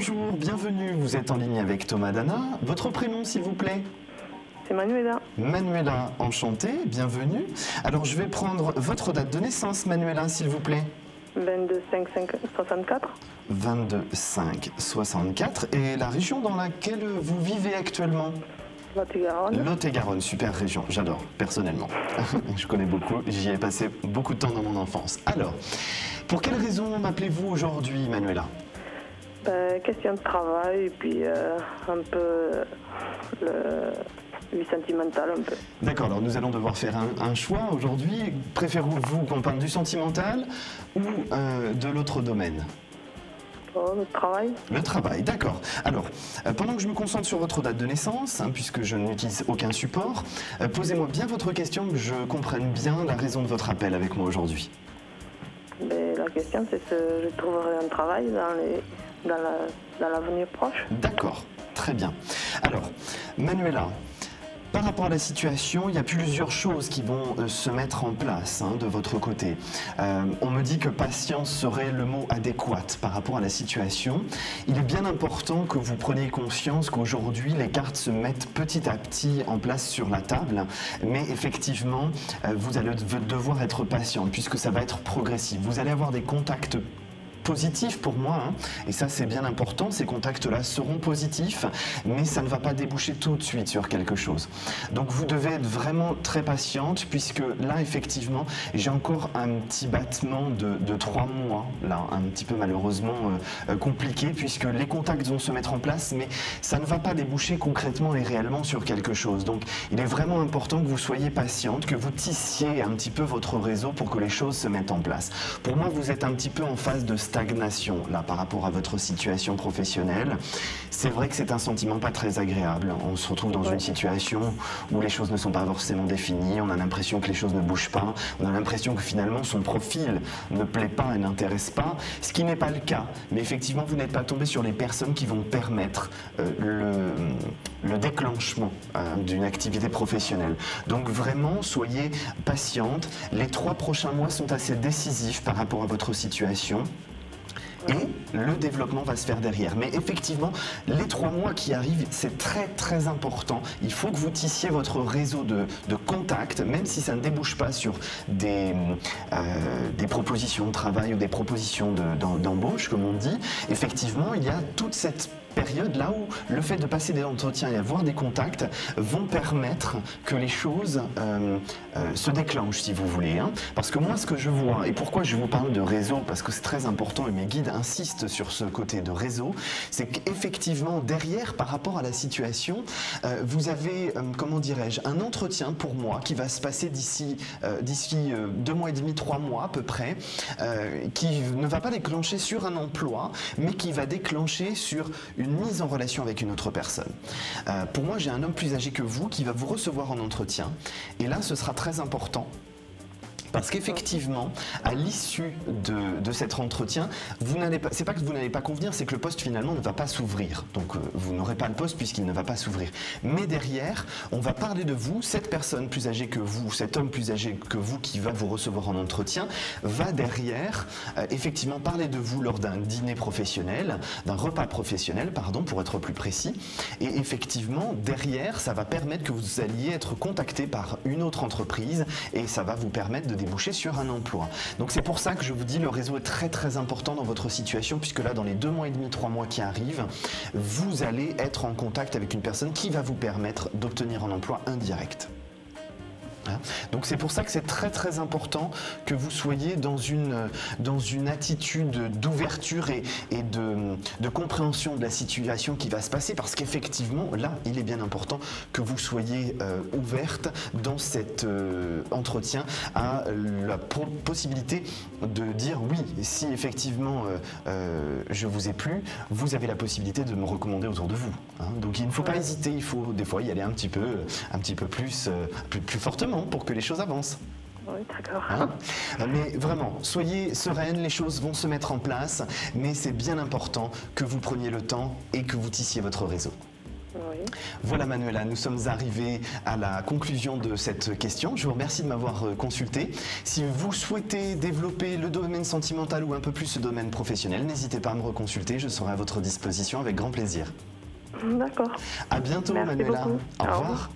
Bonjour, bienvenue, vous êtes en ligne avec Thomas Dana. Votre prénom s'il vous plaît? C'est Manuela. Manuela, enchantée, bienvenue. Alors je vais prendre votre date de naissance, Manuela, s'il vous plaît. 22-5-64. 22-5-64. Et la région dans laquelle vous vivez actuellement? Lot-et-Garonne. Lot-et-Garonne, super région, j'adore, personnellement. Je connais beaucoup, j'y ai passé beaucoup de temps dans mon enfance. Alors, pour quelle raison m'appelez-vous aujourd'hui, Manuela? Question de travail et puis un peu le vie sentimentale un peu. D'accord, alors nous allons devoir faire un choix aujourd'hui. Préférez-vous qu'on parle du sentimental ou de l'autre domaine? Oh, le travail. Le travail, d'accord. Alors, pendant que je me concentre sur votre date de naissance, puisque je n'utilise aucun support, posez-moi bien votre question, que je comprenne bien la raison de votre appel avec moi aujourd'hui. La question c'est que je trouverai un travail dans l'avenir proche. D'accord, très bien. Alors, Manuela, par rapport à la situation, il y a plusieurs choses qui vont se mettre en place de votre côté. On me dit que patience serait le mot adéquat par rapport à la situation. Il est bien important que vous preniez conscience qu'aujourd'hui, les cartes se mettent petit à petit en place sur la table. Mais effectivement, vous allez devoir être patient puisque ça va être progressif. Vous allez avoir des contacts positifs pour moi, et ça c'est bien important, ces contacts-là seront positifs, mais ça ne va pas déboucher tout de suite sur quelque chose. Donc vous devez être vraiment très patiente, puisque là effectivement, j'ai encore un petit battement de 3 mois, là, un petit peu malheureusement compliqué, puisque les contacts vont se mettre en place, mais ça ne va pas déboucher concrètement et réellement sur quelque chose. Donc il est vraiment important que vous soyez patiente, que vous tissiez un petit peu votre réseau pour que les choses se mettent en place. Pour moi, vous êtes un petit peu en phase de stagnation là par rapport à votre situation professionnelle. C'est vrai que c'est un sentiment pas très agréable. On se retrouve dans une situation où les choses ne sont pas forcément définies, on a l'impression que les choses ne bougent pas, on a l'impression que finalement son profil ne plaît pas et n'intéresse pas, ce qui n'est pas le cas. Mais effectivement, vous n'êtes pas tombé sur les personnes qui vont permettre le déclenchement d'une activité professionnelle. Donc vraiment, soyez patiente. Les 3 prochains mois sont assez décisifs par rapport à votre situation. Et le développement va se faire derrière. Mais effectivement, les 3 mois qui arrivent, c'est très très important. Il faut que vous tissiez votre réseau de contacts, même si ça ne débouche pas sur des propositions de travail ou des propositions d'embauche, comme on dit. Effectivement, il y a toute cette période là où le fait de passer des entretiens et avoir des contacts vont permettre que les choses se déclenchent, si vous voulez. Parce que moi, ce que je vois, et pourquoi je vous parle de réseau, parce que c'est très important et mes guides insistent sur ce côté de réseau, c'est qu'effectivement, derrière, par rapport à la situation, vous avez, comment dirais-je, un entretien pour moi qui va se passer d'ici 2 mois et demi, 3 mois à peu près, qui ne va pas déclencher sur un emploi, mais qui va déclencher sur une mise en relation avec une autre personne. Pour moi, j'ai un homme plus âgé que vous qui va vous recevoir en entretien, et là, ce sera très important. Parce qu'effectivement, à l'issue de cet entretien, c'est pas que vous n'allez pas convenir, c'est que le poste finalement ne va pas s'ouvrir. Donc vous n'aurez pas le poste puisqu'il ne va pas s'ouvrir. Mais derrière, on va parler de vous, cette personne plus âgée que vous, cet homme plus âgé que vous qui va vous recevoir en entretien, va derrière effectivement parler de vous lors d'un dîner professionnel, d'un repas professionnel, pardon, pour être plus précis. Et effectivement, derrière, ça va permettre que vous alliez être contacté par une autre entreprise et ça va vous permettre de déboucher sur un emploi. Donc c'est pour ça que je vous dis le réseau est très très important dans votre situation, puisque là dans les 2 mois et demi, 3 mois qui arrivent, vous allez être en contact avec une personne qui va vous permettre d'obtenir un emploi indirect. Donc c'est pour ça que c'est très très important que vous soyez dans une attitude d'ouverture et de compréhension de la situation qui va se passer, parce qu'effectivement là il est bien important que vous soyez ouverte dans cet entretien à la possibilité de dire oui, si effectivement je vous ai plu, vous avez la possibilité de me recommander autour de vous. Donc il ne faut pas hésiter, il faut des fois y aller un petit peu plus fortement pour que les choses avancent. Oui, d'accord. Mais vraiment, soyez sereine, les choses vont se mettre en place, mais c'est bien important que vous preniez le temps et que vous tissiez votre réseau. Oui. Voilà Manuela, nous sommes arrivés à la conclusion de cette question. Je vous remercie de m'avoir consulté. Si vous souhaitez développer le domaine sentimental ou un peu plus ce domaine professionnel, n'hésitez pas à me reconsulter, je serai à votre disposition avec grand plaisir. D'accord. À bientôt Merci Manuela. beaucoup. Au Au revoir. revoir.